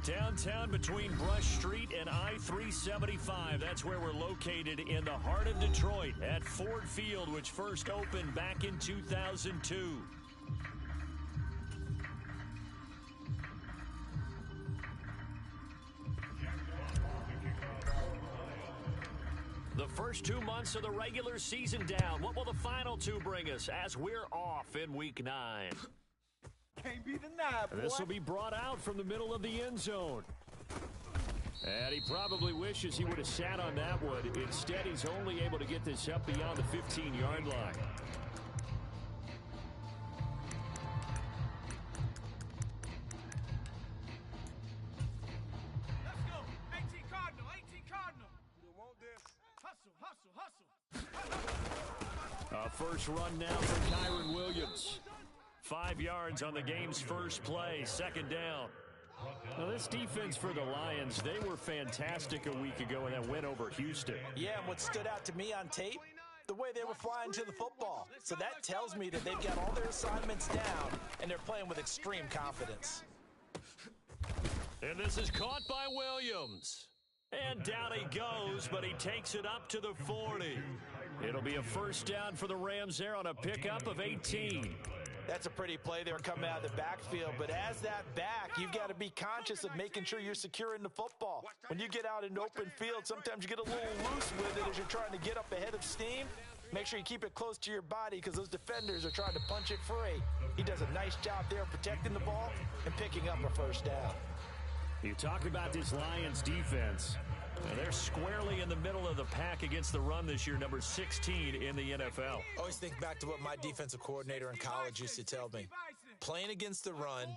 Downtown between Brush Street and I-375. That's where we're located in the heart of Detroit at Ford Field, which first opened back in 2002. The first 2 months of the regular season down. What will the final two bring us as we're off in Week 9? Can't be denied, boy. This will be brought out from the middle of the end zone. And he probably wishes he would have sat on that one. Instead, he's only able to get this up beyond the 15-yard line. Let's go. 18 Cardinal, 18 Cardinal. You want this? Hustle, hustle, hustle. A first run now for Kyron Williams. 5 yards on the game's first play, second down. Now, this defense for the Lions, they were fantastic a week ago in that win over Houston. Yeah, and what stood out to me on tape, the way they were flying to the football. So that tells me that they've got all their assignments down, and they're playing with extreme confidence. And this is caught by Williams. And down he goes, but he takes it up to the 40. It'll be a first down for the Rams there on a pickup of 18. That's a pretty play there coming out of the backfield, but as that back, you've got to be conscious of making sure you're securing the football. When you get out in open field, sometimes you get a little loose with it as you're trying to get up ahead of steam. Make sure you keep it close to your body because those defenders are trying to punch it free. He does a nice job there protecting the ball and picking up a first down. You talk about this Lions defense. They're squarely in the middle of the pack against the run this year, number 16 in the NFL. Always think back to what my defensive coordinator in college used to tell me. Playing against the run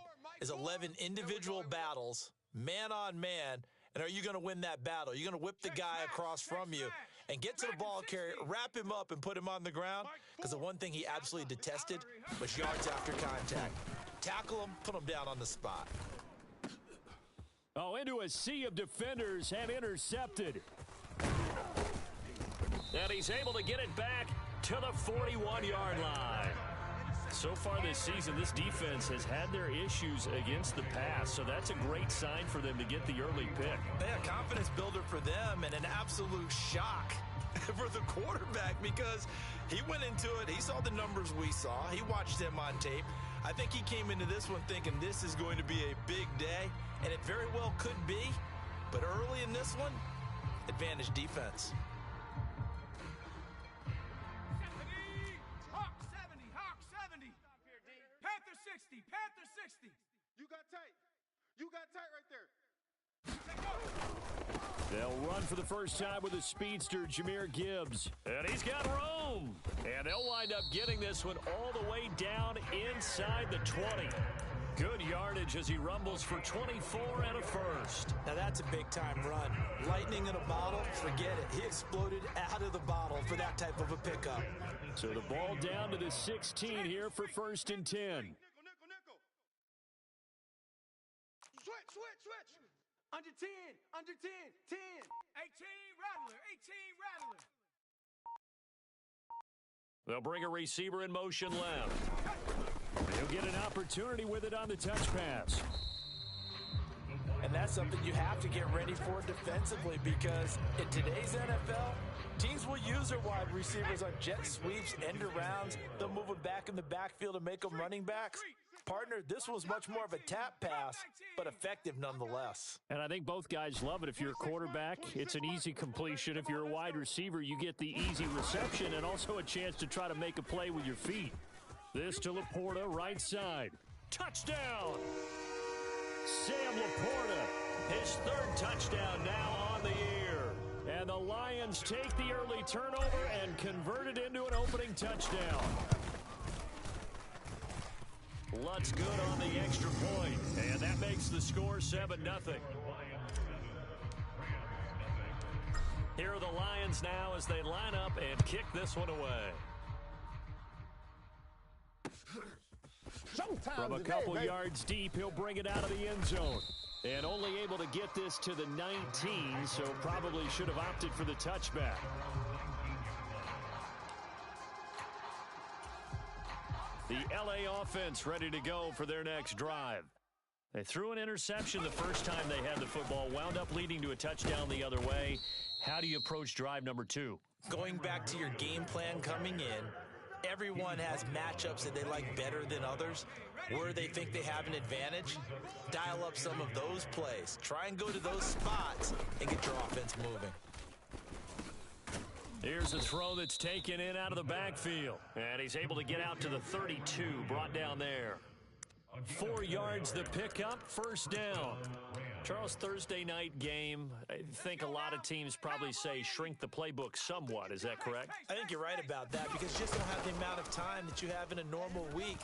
is 11 individual battles, man on man, and are you going to win that battle? You're going to whip the guy across from you and get to the ball carrier, wrap him up, and put him on the ground, because the one thing he absolutely detested was yards after contact. Tackle him, put him down on the spot. Oh, into a sea of defenders and intercepted. And he's able to get it back to the 41-yard line. So far this season, this defense has had their issues against the pass, so that's a great sign for them to get the early pick. Yeah, confidence builder for them and an absolute shock for the quarterback because he went into it. He saw the numbers we saw. He watched them on tape. I think he came into this one thinking this is going to be a big day, and it very well could be. But early in this one, advantage defense. Hawk 70, Hawk 70. Panther 60, Panther 60. You got tight. You got tight right there. They'll run for the first time with a speedster, Jahmyr Gibbs. And he's got room. And they'll wind up getting this one all the way down inside the 20. Good yardage as he rumbles for 24 and a first. Now that's a big-time run. Lightning in a bottle, forget it. He exploded out of the bottle for that type of a pickup. So the ball down to the 16 here for first and 10. Nickel. Switch. Under 10, 10. 18, Rattler, 18, Rattler. They'll bring a receiver in motion left. He'll get an opportunity with it on the touch pass. And that's something you have to get ready for defensively because in today's NFL, teams will use their wide receivers on jet sweeps, end arounds. They'll move them back in the backfield and make them running backs. Partner, this was much more of a tap pass, but effective nonetheless. And I think both guys love it. If you're a quarterback, it's an easy completion. If you're a wide receiver, you get the easy reception and also a chance to try to make a play with your feet. This to Laporta, right side. Touchdown! Sam Laporta, his third touchdown now on the year. And the Lions take the early turnover and convert it into an opening touchdown. Lutz good on the extra point, and that makes the score 7-0. Here are the Lions now as they line up and kick this one away. From a couple yards deep, he'll bring it out of the end zone. And only able to get this to the 19, so probably should have opted for the touchback. The LA offense ready to go for their next drive. They threw an interception the first time they had the football, wound up leading to a touchdown the other way. How do you approach drive number 2? Going back to your game plan coming in, everyone has matchups that they like better than others. Where they think they have an advantage, dial up some of those plays. Try and go to those spots and get your offense moving. Here's a throw that's taken in out of the backfield. And he's able to get out to the 32, brought down there. 4 yards the pickup, first down. Charles, Thursday night game, I think a lot of teams probably say shrink the playbook somewhat. Is that correct? I think you're right about that because you just don't have the amount of time that you have in a normal week.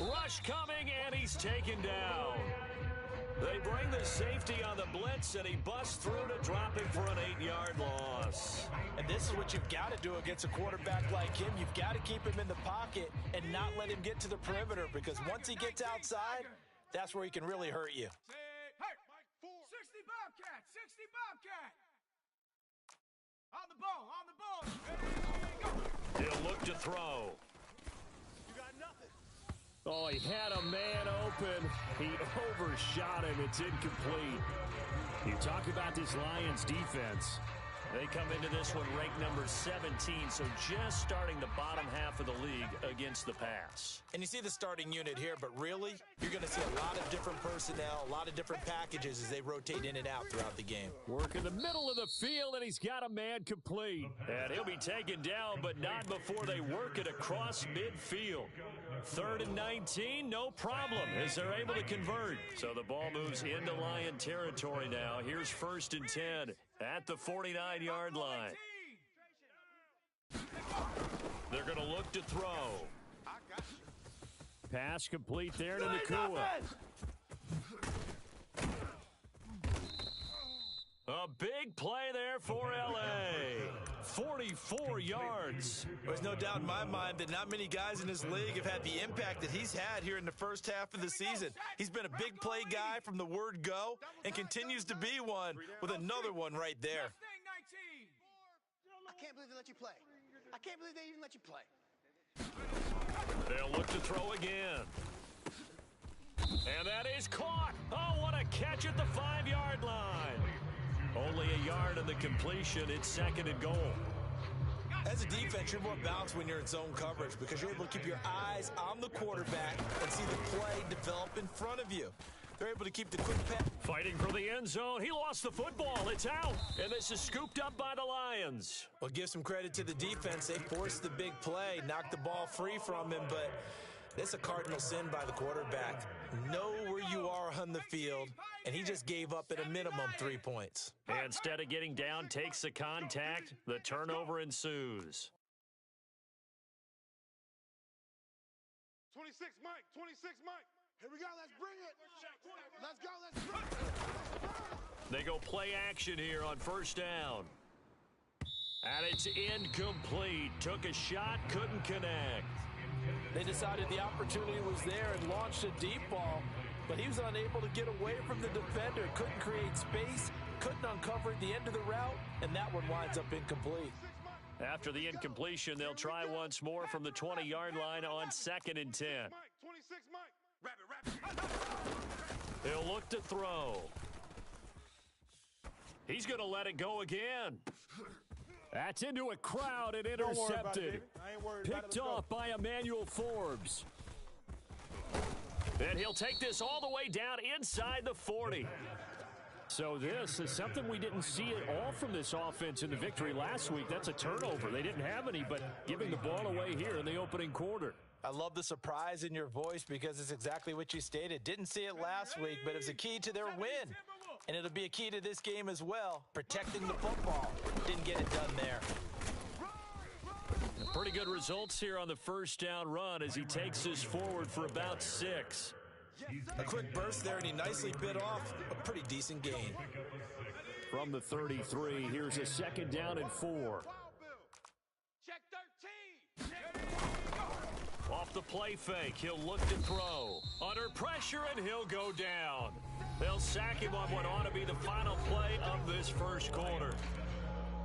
Rush coming, and he's taken down. They bring the safety on the blitz, and he busts through to drop him for an 8-yard loss. And this is what you've got to do against a quarterback like him. You've got to keep him in the pocket and not let him get to the perimeter because once he gets outside, that's where he can really hurt you. 60 Bobcat, 60 Bobcat. On the ball, ready, go. He'll look to throw. You got nothing. Oh, he had a man open. He overshot him. It's incomplete. You talk about this Lions defense. They come into this one ranked number 17, so just starting the bottom half of the league against the pass. And you see the starting unit here, but really, you're going to see a lot of different personnel, a lot of different packages as they rotate in and out throughout the game. Work in the middle of the field, and he's got a man complete. And he'll be taken down, but not before they work it across midfield. 3rd and 19, no problem, as they're able to convert. So the ball moves into Lion territory now. Here's 1st and 10 at the 49-yard line. They're going to look to throw. Pass complete there to Nakua. A big play there for L.A. 44 yards. There's no doubt in my mind that not many guys in this league have had the impact that he's had here in the first half of the season. He's been a big play guy from the word go and continues to be one with another one right there. I can't believe they let you play. I can't believe they even let you play. They'll look to throw again. And that is caught. Oh, what a catch at the 5-yard line. Only a yard on the completion. It's 2nd and goal. As a defense, you're more balanced when you're in zone coverage because you're able to keep your eyes on the quarterback and see the play develop in front of you. They're able to keep the quick pass. Fighting for the end zone. He lost the football. It's out. And this is scooped up by the Lions. Well, give some credit to the defense. They forced the big play, knocked the ball free from him, but it's a cardinal sin by the quarterback. Know where you are on the field, and he just gave up at a minimum 3 points. Instead of getting down, takes the contact. The turnover ensues. 26 Mike, 26 Mike. Here we go, let's bring it. Let's go, let's bring it. They go play action here on 1st down. And it's incomplete. Took a shot, couldn't connect. They decided the opportunity was there and launched a deep ball, but he was unable to get away from the defender, couldn't create space, couldn't uncover at the end of the route, and that one winds up incomplete. After the incompletion, they'll try once more from the 20-yard line on 2nd and 10. 26 Mike. Wrap it. He'll look to throw. He's going to let it go again. That's into a crowd and intercepted. Picked off by Emmanuel Forbes. And he'll take this all the way down inside the 40. So this is something we didn't see at all from this offense in the victory last week. That's a turnover. They didn't have any, but giving the ball away here in the opening quarter. I love the surprise in your voice because it's exactly what you stated. Didn't see it last week, but it was a key to their win. And it'll be a key to this game as well, protecting the football. Didn't get it done there. Pretty good results here on the 1st down run as he takes this forward for about 6. A quick burst there, and he nicely bit off a pretty decent gain. From the 33, here's a 2nd down and 4. Check 13. Off the play fake, he'll look to throw. Under pressure, and he'll go down. They'll sack him on what ought to be the final play of this 1st quarter.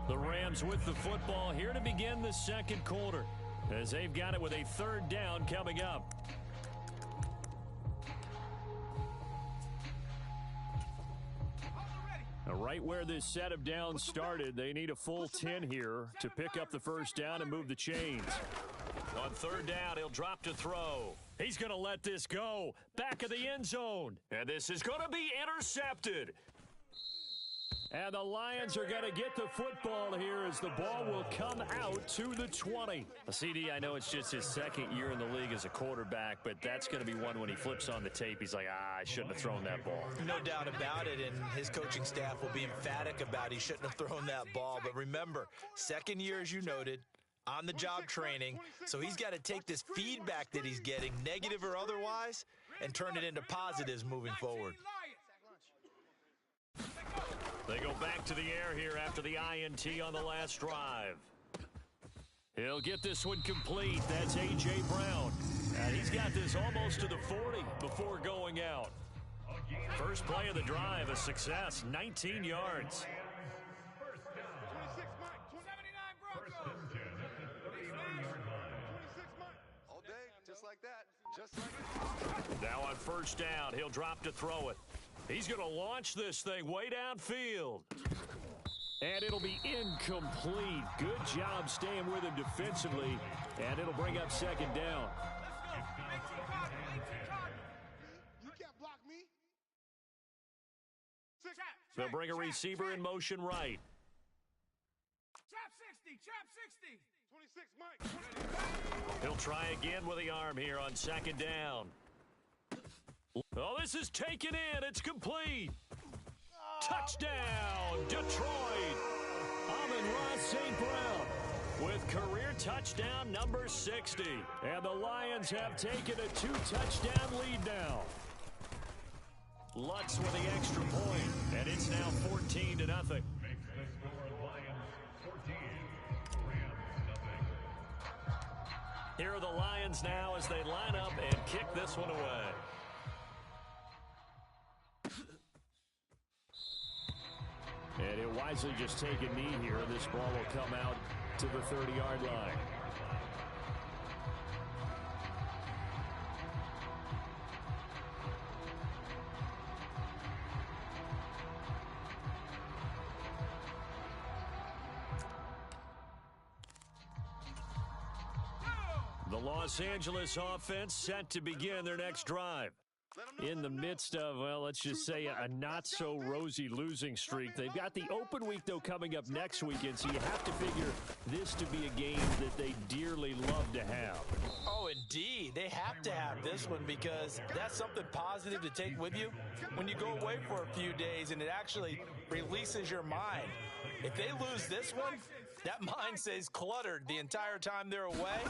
The Rams with the football here to begin the 2nd quarter, as they've got it with a 3rd down coming up. Now, right where this set of downs started, they need a full 10 here to pick up the first down and move the chains. On third down, he'll drop to throw. He's going to let this go. Back of the end zone. And this is going to be intercepted. And the Lions are going to get the football here as the ball will come out to the 20. CD, I know it's just his second year in the league as a quarterback, but that's going to be one when he flips on the tape. He's like, I shouldn't have thrown that ball. No doubt about it, and his coaching staff will be emphatic about he shouldn't have thrown that ball. But remember, second year, as you noted, on-the-job training, so he's got to take this feedback that he's getting, negative or otherwise, and turn it into positives moving forward. They go back to the air here after the INT on the last drive. He'll get this one complete. That's A.J. Brown. And he's got this almost to the 40 before going out. First play of the drive, a success, 19 yards. All day, just like that. Just like that. Now on first down, he'll drop to throw it. He's going to launch this thing way downfield. And it'll be incomplete. Good job staying with him defensively. And it'll bring up second down. You can't block me. They'll bring a receiver in motion right. Trap 60, trap 60. 26, Mike. He'll try again with the arm here on second down. Oh, this is taken in. It's complete. Touchdown, Detroit. Amon-Ra St. Brown with career touchdown number 60. And the Lions have taken a 2-touchdown lead now. Lutz with the extra point, and it's now 14-0. Here are the Lions now as they line up and kick this one away. And he'll wisely just take a knee here. This ball will come out to the 30-yard line. The Los Angeles offense set to begin their next drive. In the midst of, well, let's just say a not-so-rosy losing streak. They've got the open week, though, coming up next weekend, so you have to figure this to be a game that they dearly love to have. Oh, indeed. They have to have this one because that's something positive to take with you when you go away for a few days, and it actually releases your mind. If they lose this one, that mind stays cluttered the entire time they're away,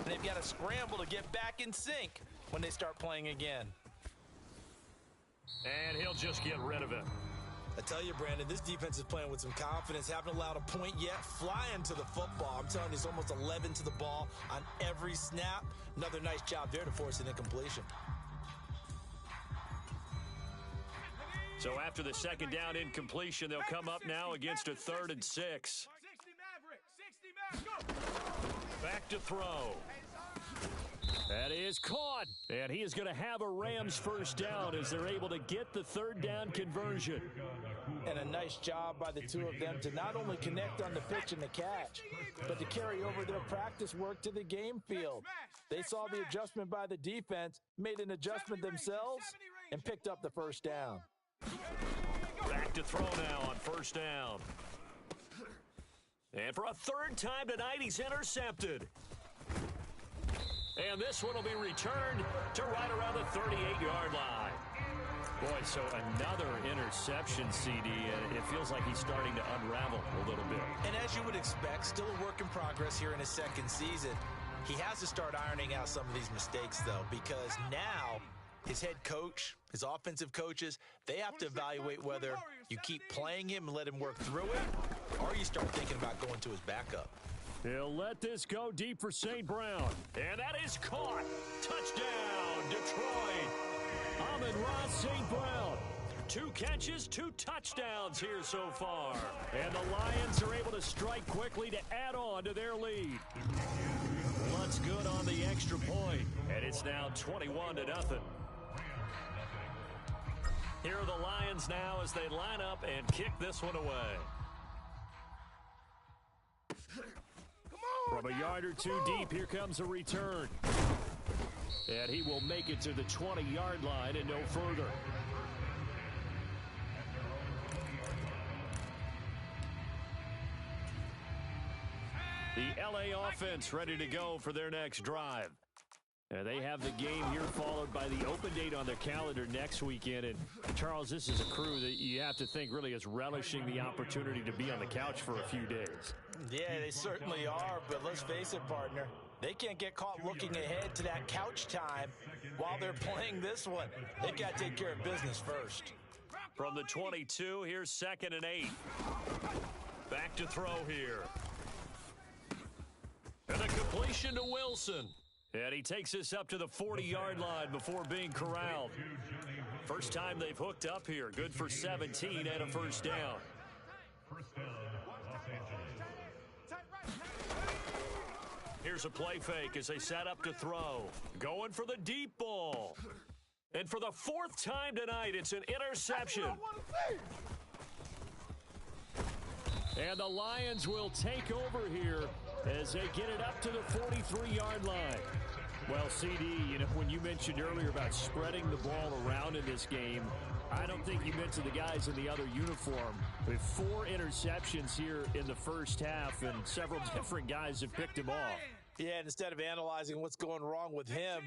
and they've got to scramble to get back in sync when they start playing again. And he'll just get rid of it. I tell you, Brandon, this defense is playing with some confidence. Haven't allowed a point yet. Flying to the football. I'm telling you, it's almost 11 to the ball on every snap. Another nice job there to force an incompletion. So after the second down incompletion, they'll come up now against a 3rd and 6. 60 Maverick, 60 Maverick, go! Back to throw. That is caught, and he is going to have a Rams first down as they're able to get the 3rd down conversion. And a nice job by the two of them to not only connect on the pitch and the catch, but to carry over their practice work to the game field. They saw the adjustment by the defense, made an adjustment themselves, and picked up the first down. Back to throw now on first down. And for a 3rd time tonight, he's intercepted. And this one will be returned to right around the 38-yard line. Boy, so another interception, CD, and it feels like he's starting to unravel a little bit. And as you would expect, still a work in progress here in his second season. He has to start ironing out some of these mistakes, though, because now his head coach, his offensive coaches, they have to evaluate whether you keep playing him and let him work through it, or you start thinking about going to his backup. He'll let this go deep for St. Brown. And that is caught. Touchdown, Detroit. Amon-Ra St. Brown. 2 catches, 2 touchdowns here so far. And the Lions are able to strike quickly to add on to their lead. Lutz good on the extra point. And it's now 21-0. Here are the Lions now as they line up and kick this one away. From a yard or two deep, here comes a return. And he will make it to the 20-yard line and no further. The LA offense ready to go for their next drive. They have the game here followed by the open date on their calendar next weekend. And, Charles, this is a crew that you have to think really is relishing the opportunity to be on the couch for a few days. Yeah, they certainly are, but let's face it, partner. They can't get caught looking ahead to that couch time while they're playing this one. They've got to take care of business first. From the 22, here's 2nd and 8. Back to throw here. And a completion to Wilson. And he takes this up to the 40-yard line before being corralled. First time they've hooked up here. Good for 17 and a first down. Here's a play fake as they set up to throw. Going for the deep ball. And for the 4th time tonight, it's an interception. And the Lions will take over here as they get it up to the 43-yard line. Well, CD, you know, when you mentioned earlier about spreading the ball around in this game, I don't think you meant to the guys in the other uniform. With 4 interceptions here in the first half, and several different guys have picked him off. Yeah, and instead of analyzing what's going wrong with him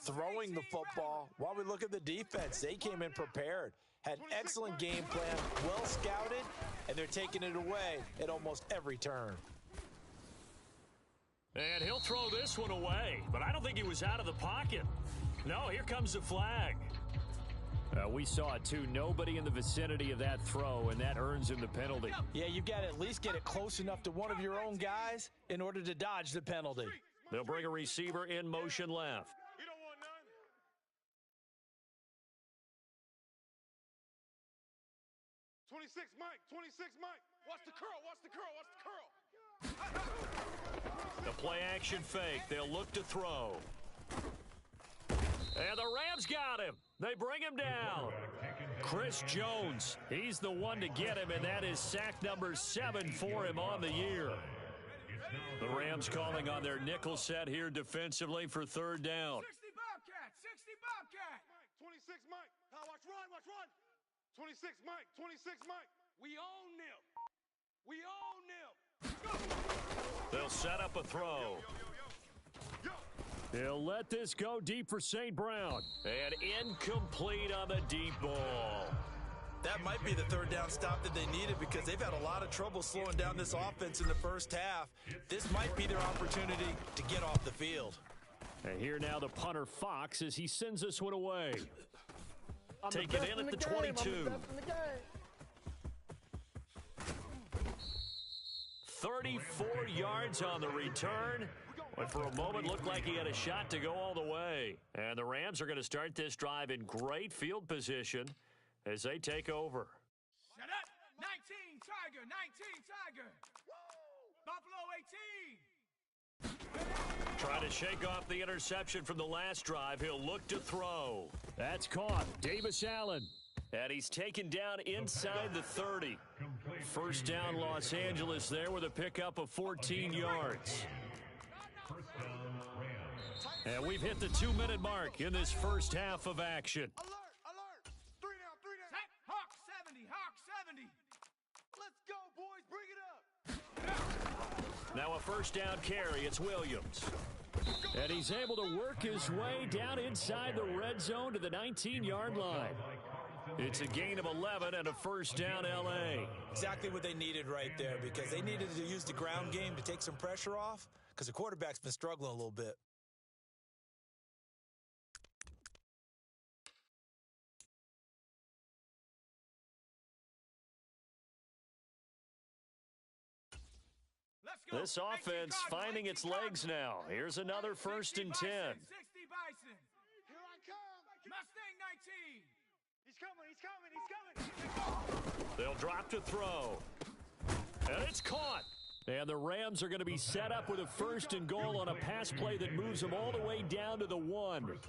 throwing the football, while we look at the defense, they came in prepared. Had an excellent game plan, well scouted, and they're taking it away at almost every turn. And he'll throw this one away, but I don't think he was out of the pocket. No, here comes the flag. We saw it, too. Nobody in the vicinity of that throw, and that earns him the penalty. Yeah, you've got to at least get it close enough to one of your own guys in order to dodge the penalty. They'll bring a receiver in motion left. You don't want none. 26, Mike. 26, Mike. Watch the curl. Watch the curl. Watch the curl. The play action fake. They'll look to throw. And the Rams got him. They bring him down. Chris Jones, he's the one to get him, and that is sack number 7 for him on the year. The Rams calling on their nickel set here defensively for 3rd down. 60 Bobcat. 60 Bobcat. Mike. 26, Mike. Now watch run. Watch run. 26, Mike. 26, Mike. We own them. We own them. They'll set up a throw. They'll let this go deep for St. Brown. And incomplete on the deep ball. That might be the 3rd down stop that they needed because they've had a lot of trouble slowing down this offense in the first half. This might be their opportunity to get off the field. And here now the punter Fox as he sends this one away. Take it in at the 22. 34 yards on the return. But for a moment, looked like he had a shot to go all the way. And the Rams are going to start this drive in great field position as they take over. Shut up. 19 Tiger. 19 Tiger. Buffalo 18. Trying to shake off the interception from the last drive. He'll look to throw. That's caught. Davis Allen. And he's taken down inside the 30. First down, Los Angeles there with a pickup of 14 yards. And we've hit the 2-minute mark in this first half of action. Alert, alert. 3 down, 3 down. Set. Hawk 70, Hawk 70. Let's go, boys. Bring it up. Now a first down carry. It's Williams. And he's able to work his way down inside the red zone to the 19-yard line. It's a gain of 11 and a first down, L.A. Exactly what they needed right there because they needed to use the ground game to take some pressure off because the quarterback's been struggling a little bit. This offense finding its legs now. Here's another 1st and 10. 60 Bison. Here I come. Mustang 19. He's coming, he's coming. They'll drop to throw. And it's caught. And the Rams are going to be set up with a 1st and goal on a pass play that moves them all the way down to the 1.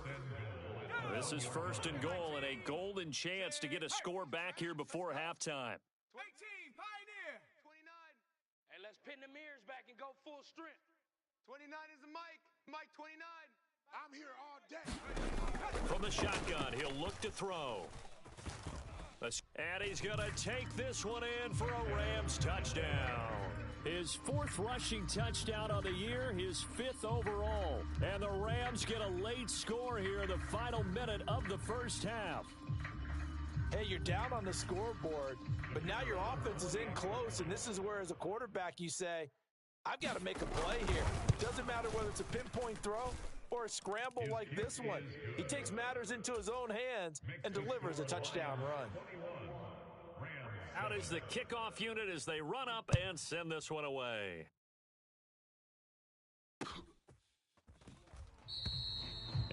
This is first and goal and a golden chance to get a score back here before halftime. 18, Pioneer. 29. Hey, let's pin the mirrors back and go full strength. 29 is the Mike. Mike 29. I'm here all day. From the shotgun, he'll look to throw. And he's going to take this one in for a Rams touchdown. His 4th rushing touchdown on the year, his 5th overall. And the Rams get a late score here in the final minute of the first half. Hey, you're down on the scoreboard, but now your offense is in close, and this is where, as a quarterback, you say, I've got to make a play here. Doesn't matter whether it's a pinpoint throw or a scramble like this one. He takes matters into his own hands and delivers a touchdown run. Out is the kickoff unit as they run up and send this one away.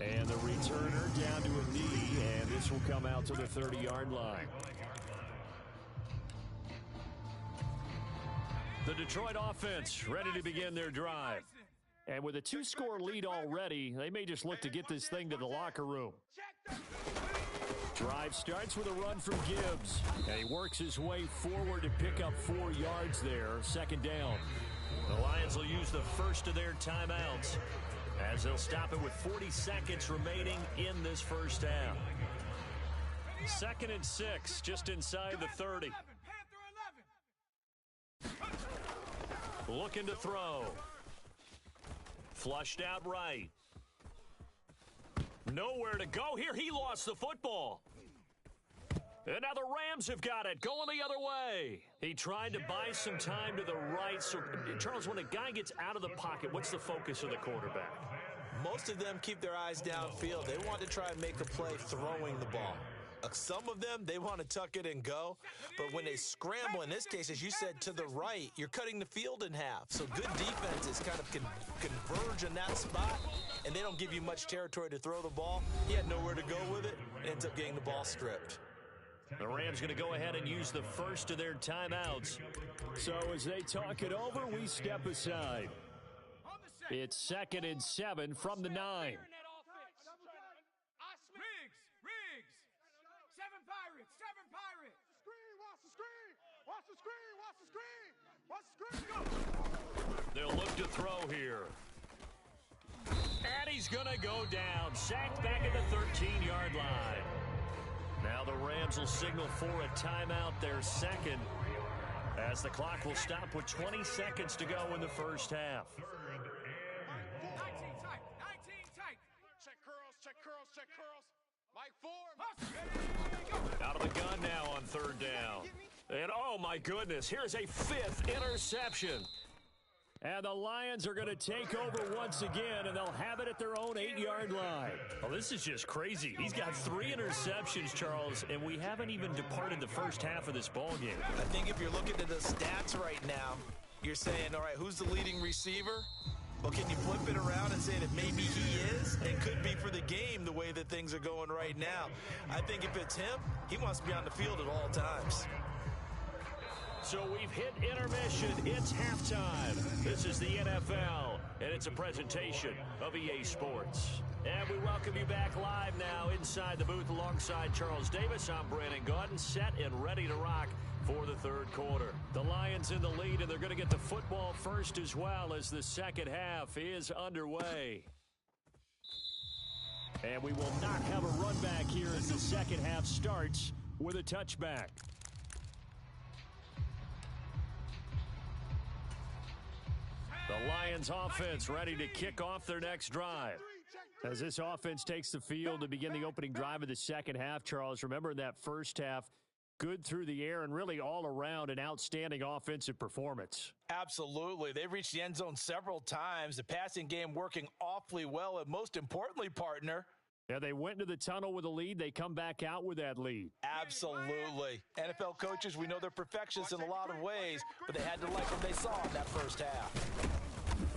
And the returner down to a knee, and this will come out to the 30-yard line. The Detroit offense ready to begin their drive. And with a 2-score lead already, they may just look to get this thing to the locker room. Drive starts with a run from Gibbs. And he works his way forward to pick up 4 yards there, second down. The Lions will use the first of their timeouts as they'll stop it with 40 seconds remaining in this first half. 2nd and 6, just inside the 30. Looking to throw. Flushed out right. Nowhere to go here. He lost the football. And now the Rams have got it, going the other way. He tried to buy some time to the right. So, Charles, when a guy gets out of the pocket, what's the focus of the quarterback? Most of them keep their eyes downfield. They want to try and make a play throwing the ball. Some of them, they want to tuck it and go. But when they scramble, in this case, as you said, to the right, you're cutting the field in half. So good defenses kind of converge in that spot, and they don't give you much territory to throw the ball. He had nowhere to go with it, and ends up getting the ball stripped. The Rams going to go ahead and use the first of their timeouts. So as they talk it over, we step aside. It's 2nd and 7 from the 9. Riggs. 7 Pirates. Screen, watch the screen. Watch the screen, watch the screen. Watch the screen, go. They'll look to throw here. And he's going to go down. Sacked back at the 13-yard line. Now the Rams will signal for a timeout, their second, as the clock will stop with 20 seconds to go in the first half. 19 tight. 19 tight. Check curls, check curls, check curls. Mike Ford. Out of the gun now on 3rd down. And oh my goodness, here's a 5th interception. And the Lions are going to take over once again, and they'll have it at their own 8-yard line. Well, this is just crazy. He's got 3 interceptions, Charles, and we haven't even departed the first half of this ballgame. I think if you're looking at the stats right now, you're saying, all right, who's the leading receiver? Well, can you flip it around and say that maybe he is and could be for the game the way that things are going right now? I think if it's him, he wants to be on the field at all times. So we've hit intermission. It's halftime. This is the NFL, and it's a presentation of EA Sports. And we welcome you back live now inside the booth alongside Charles Davis. I'm Brandon Gaudin, set and ready to rock for the 3rd quarter. The Lions in the lead, and they're going to get the football first as well as the second half is underway. And we will not have a run back here as the second half starts with a touchback. The Lions offense ready to kick off their next drive. As this offense takes the field to begin the opening drive of the second half, Charles, remember in that first half, good through the air and really all around an outstanding offensive performance. Absolutely. They reached the end zone several times. The passing game working awfully well, and most importantly, partner, yeah, they went into the tunnel with a lead. They come back out with that lead. Absolutely. NFL coaches, we know they're perfectionists in a lot of ways, but they had to like what they saw in that first half.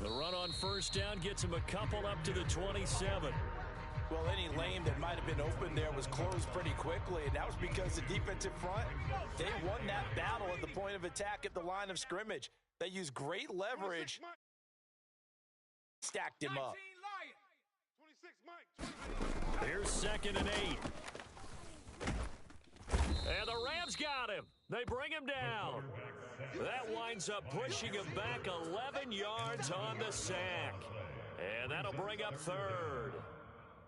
The run on first down gets him a couple up to the 27. Well, any lane that might have been open there was closed pretty quickly, and that was because the defensive front, they won that battle at the point of attack at the line of scrimmage. They used great leverage, stacked him up. 26 Here's 2nd and 8. And the Rams got him. They bring him down. That winds up pushing him back 11 yards on the sack. And that'll bring up 3rd.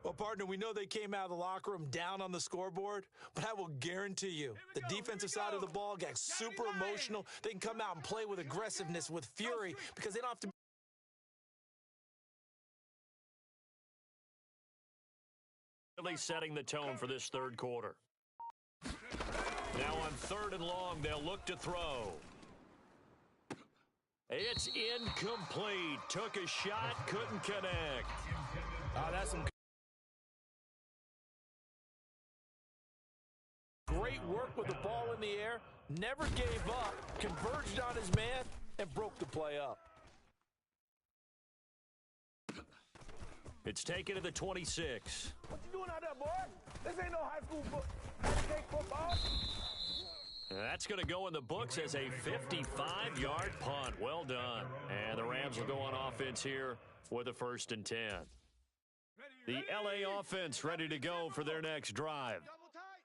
Well, partner, we know they came out of the locker room down on the scoreboard, but I will guarantee you the defensive side of the ball got super emotional. They can come out and play with aggressiveness, with fury, because they don't have to Really setting the tone for this 3rd quarter. Now on 3rd and long, they'll look to throw. It's incomplete. Took a shot, couldn't connect. Oh, that's some great work with the ball in the air. Never gave up. Converged on his man and broke the play up. It's taken to the 26. What you doing out there, boy? This ain't no high school football. That's going to go in the books as a 55-yard punt. Well done. And the Rams will go on offense here with a 1st and 10. The LA offense ready to go for their next drive.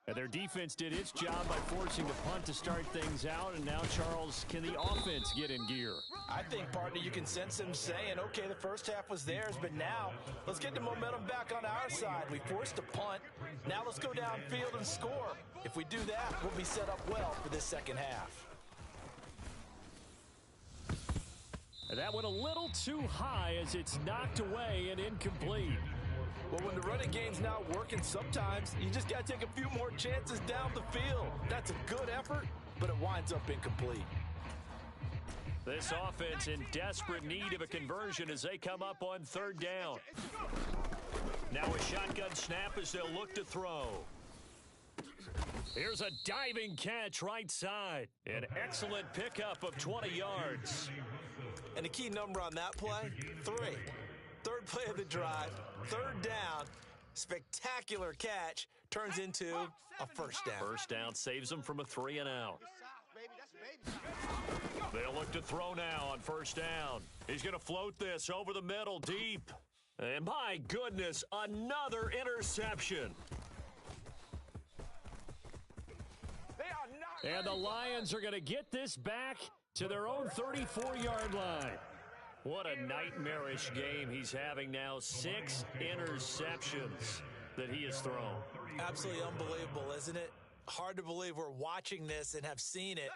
And their defense did its job by forcing the punt to start things out. And now, Charles, can the offense get in gear? I think, partner, you can sense them saying, okay, the first half was theirs, but now let's get the momentum back on our side. We forced a punt. Now let's go downfield and score. If we do that, we'll be set up well for this second half. That went a little too high as it's knocked away and incomplete. Well, when the running game's not working, sometimes you just got to take a few more chances down the field. That's a good effort, but it winds up incomplete. This offense in desperate need of a conversion as they come up on 3rd down. Now a shotgun snap as they'll look to throw. Here's a diving catch right side. An excellent pickup of 20 yards. And the key number on that play, 3. 3rd play of the drive, 3rd down, spectacular catch, turns into a 1st down. 1st down saves them from a 3 and out. They'll look to throw now on 1st down. He's going to float this over the middle deep. And my goodness, another interception. And the Lions are going to get this back to their own 34-yard line. What a nightmarish game he's having now. 6 interceptions that he has thrown. Absolutely unbelievable, isn't it? Hard to believe we're watching this and have seen it,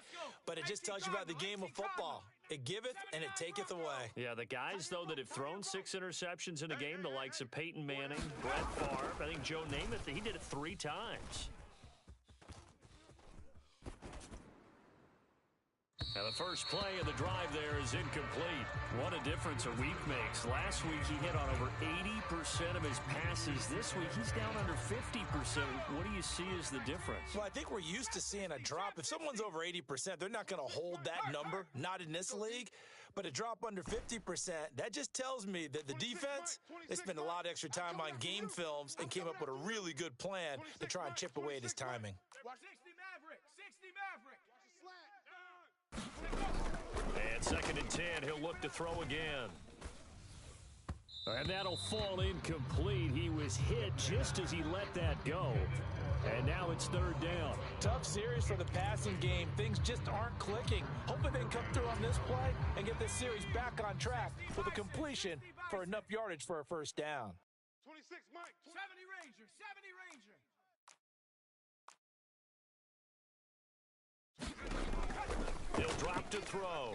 but it just tells you about the game of football. It giveth and it taketh away. Yeah, the guys, though, that have thrown 6 interceptions in a game, the likes of Peyton Manning, Brett Favre, I think Joe Namath, he did it 3 times. Now, the first play of the drive there is incomplete. What a difference a week makes. Last week, he hit on over 80% of his passes. This week, he's down under 50%. What do you see as the difference? Well, I think we're used to seeing a drop. If someone's over 80%, they're not going to hold that number, not in this league. But a drop under 50%, that just tells me that the defense, they spent a lot of extra time on game films and came up with a really good plan to try and chip away at his timing. 60 Maverick. 60 Maverick. And 2nd and 10, he'll look to throw again. And that'll fall incomplete. He was hit just as he let that go. And now it's 3rd down. Tough series for the passing game. Things just aren't clicking. Hopefully they can come through on this play and get this series back on track with a completion for enough yardage for a 1st down. 26, Mike. 70 Ranger. 70 Ranger. He'll drop to throw.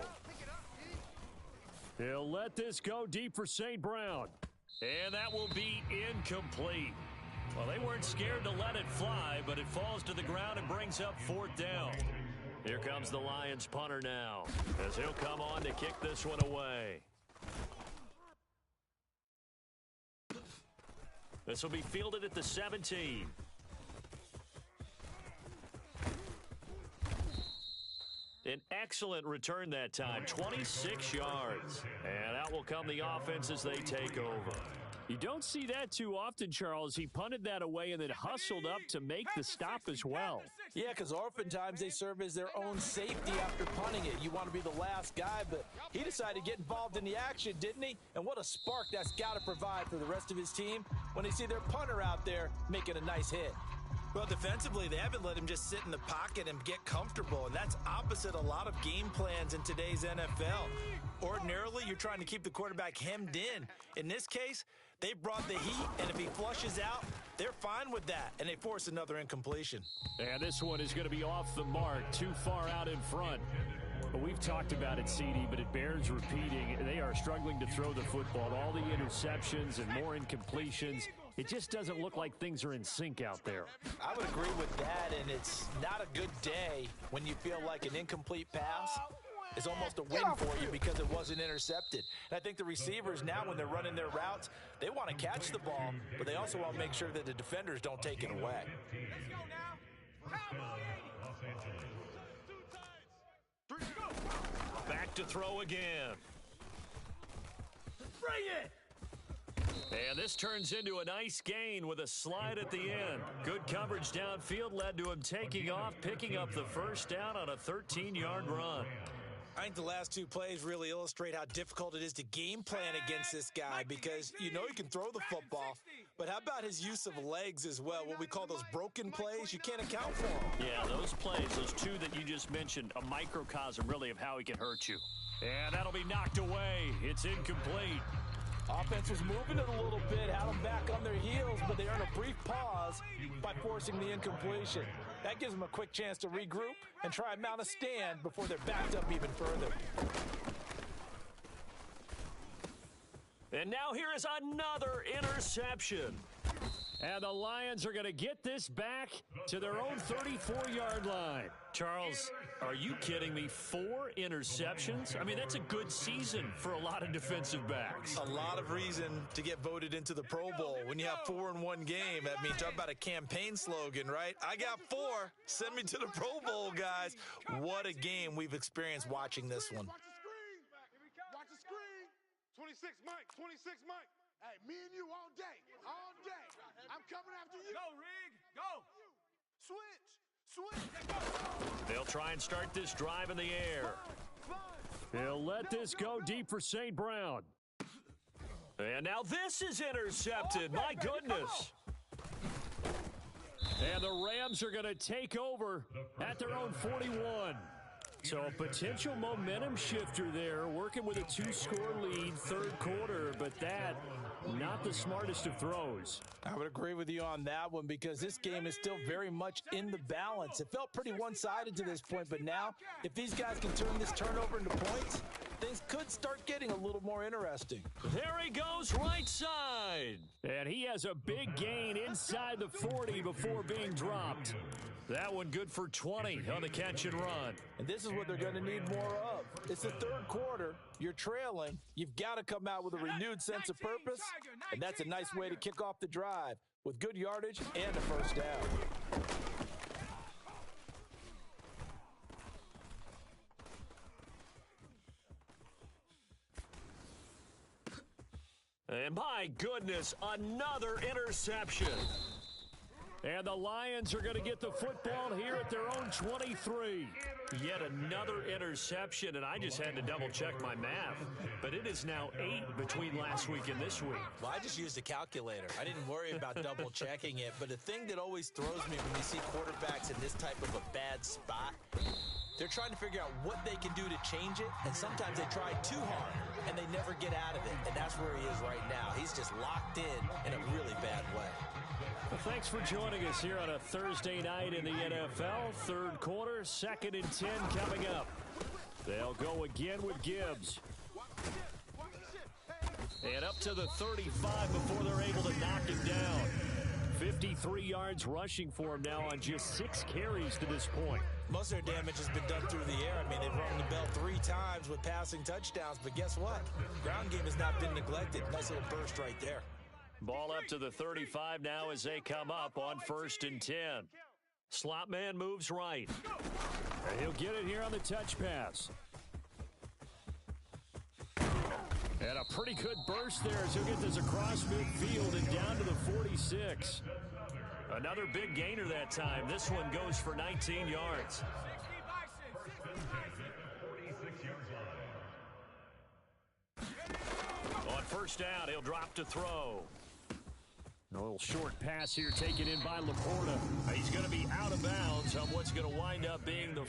He'll let this go deep for St. Brown. And that will be incomplete. Well, they weren't scared to let it fly, but it falls to the ground and brings up 4th down. Here comes the Lions punter now, as he'll come on to kick this one away. This will be fielded at the 17. An excellent return that time, 26 yards. And out will come the offense as they take over. You don't see that too often, Charles. He punted that away and then hustled up to make the stop as well. Yeah, because oftentimes they serve as their own safety after punting it. You want to be the last guy, but he decided to get involved in the action, didn't he? And what a spark that's got to provide for the rest of his team when they see their punter out there making a nice hit. Well, defensively, they haven't let him just sit in the pocket and get comfortable, and that's opposite a lot of game plans in today's NFL. Ordinarily, you're trying to keep the quarterback hemmed in. In this case, they brought the heat, and if he flushes out, they're fine with that, and they force another incompletion. And this one is going to be off the mark, too far out in front. Well, we've talked about it, CD, but it bears repeating. They are struggling to throw the football. All the interceptions and more incompletions. It just doesn't look like things are in sync out there. I would agree with that, and it's not a good day when you feel like an incomplete pass is almost a win for you because it wasn't intercepted. And I think the receivers now, when they're running their routes, they want to catch the ball, but they also want to make sure that the defenders don't take it away. Back to throw again. Bring it! And this turns into a nice gain with a slide at the end. Good coverage downfield led to him taking off, picking up the first down on a 13-yard run. I think the last two plays really illustrate how difficult it is to game plan against this guy because you know he can throw the football, but how about his use of legs as well, what we call those broken plays? You can't account for them. Yeah, those plays, those two that you just mentioned, a microcosm really of how he can hurt you. And that'll be knocked away. It's incomplete. Offense was moving it a little bit, had them back on their heels, but they earned a brief pause by forcing the incompletion. That gives them a quick chance to regroup and try and mount a stand before they're backed up even further. And now here is another interception. And the Lions are going to get this back to their own 34-yard line. Charles, are you kidding me? 4 interceptions? I mean, that's a good season for a lot of defensive backs. A lot of reason to get voted into the Pro Bowl. When you have 4 in one game, that means talk about a campaign slogan, right? I got 4. Send me to the Pro Bowl, guys. What a game we've experienced watching this one. Watch the screen. Watch the screen. 26 Mike. 26 Mike. Hey, me and you all day. All day. I'm coming after you. Go, Rig. Go. Switch. They'll try and start this drive in the air. He'll let this go deep for St. Brown. And now this is intercepted. My goodness. And the Rams are going to take over at their own 41. So a potential momentum shifter there, working with a 2-score lead, third quarter, but that, not the smartest of throws. I would agree with you on that one because this game is still very much in the balance. It felt pretty one-sided to this point, but now, if these guys can turn this turnover into points, things could start getting a little more interesting. There he goes, right side. And he has a big gain inside the 40 before being dropped. That one good for 20 on the catch and run. And this is what they're going to need more of. It's the third quarter. You're trailing. You've got to come out with a renewed sense of purpose. And that's a nice way to kick off the drive with good yardage and a first down. And my goodness, another interception. And the Lions are going to get the football here at their own 23. Yet another interception, and I just had to double-check my math. But it is now 8 between last week and this week. Well, I just used a calculator. I didn't worry about double-checking it. But the thing that always throws me when you see quarterbacks in this type of a bad spot, they're trying to figure out what they can do to change it, and sometimes they try too hard, and they never get out of it. And that's where he is right now. He's just locked in a really bad way. Well, thanks for joining us here on a Thursday night in the NFL. Third quarter, 2nd and 10 coming up. They'll go again with Gibbs. And up to the 35 before they're able to knock him down. 53 yards rushing for him now on just 6 carries to this point. Most of their damage has been done through the air. I mean, they've rung the bell 3 times with passing touchdowns, but guess what? Ground game has not been neglected. Nice little burst right there. Ball up to the 35 now as they come up on 1st and 10. Slot man moves right. And he'll get it here on the touch pass. And a pretty good burst there as he'll get this across midfield and down to the 46. Another big gainer that time. This one goes for 19 yards. On first down, he'll drop to throw. A little short pass here taken in by Laporta. He's going to be out of bounds on what's going to wind up being the